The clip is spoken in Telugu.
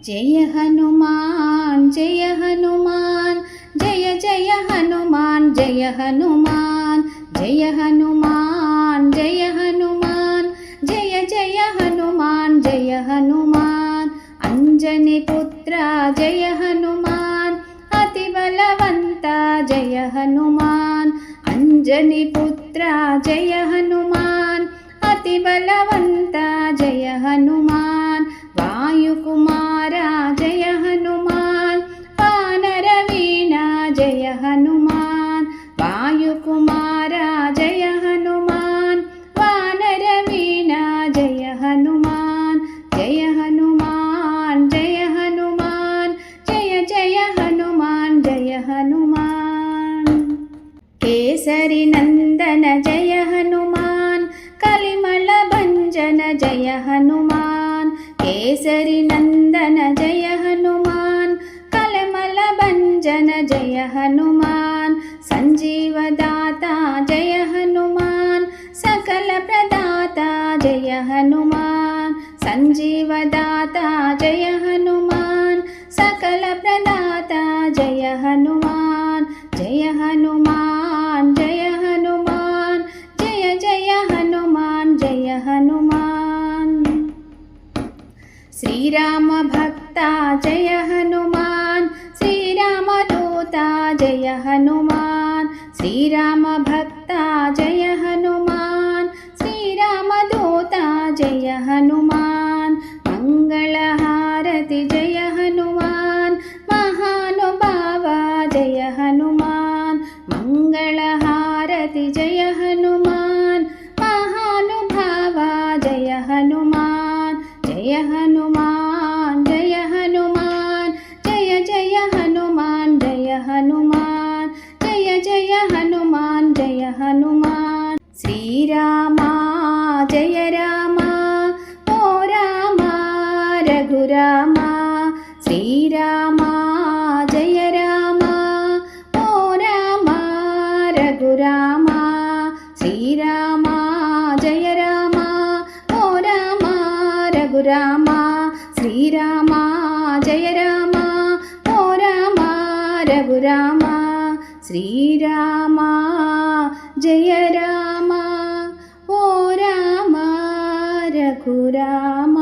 జయ హనుమాన్ జయ హనుమాన్ జయ జయ హనుమాన్ జయ హనుమాన్ జయ హనుమాన్ జయ హనుమాన్ జయ జయ హనుమాన్ జయ హనుమాన్ అంజని పుత్ర జయ హనుమాన్ అతి బలవంత జయ హనుమాన్ అంజని పుత్ర జయ హనుమాన్ అతి బలవంత జయ హనుమాన్ వాయుకుమార జయ హనుమాన్ వానర వీణ జయ హనుమాన్ వాయుకుమార జయ హనుమాన్ వానర వీణ జయ హనుమాన్ జయ హనుమాన్ జయ హనుమాన్ జయ జయ హనుమాన్ జయ హనుమాన్ కేసరి నందన జయ హనుమాన్ కలిమల భంజన జయ హనుమాన్ కేసరి నందన జయ హనుమాన్ కలమల భంజన జయ హనుమాన్ సంజీవదాత జయ హనుమాన్ సకల ప్రదాత జయ హనుమాన్ సంజీవదాత జయ హనుమాన్ సకల ప్రదాత జయ హనుమాన్ జయ హనుమాన్ జయ హనుమాన్ జయ జయ హనుమాన్ జయ హనుమాన్ శ్రీరామ భక్త జయ హనుమాన్ శ్రీరామదూత జయ హనుమాన్ శ్రీరామ భక్త జయ హనుమాన్ శ్రీరామదూత జయ హనుమాన్ మంగళహారతి జయ హనుమాన్ మహానుభావ జయ హనుమాన్ మంగళహారతి జయ హనుమాన్ మహానుభావ జయ హనుమాన్ జయ హనుమాన్ జయ హనుమాన్ జయ జయ హనుమాన్ జయ హనుమాన్ జయ జయ హనుమాన్ జయ హనుమాన్ శ్రీరామ జయ రామ ఓ రామ రఘురామ శ్రీరామ జయ రామ ఓ రామ రఘురామ శ్రీరామ జయ రామ ఓ రామ రఘురామ శ్రీరామ జయ రామ ఓ రామ రఘురామ శ్రీరామ జయ రామ ఓ రామ రఘురామ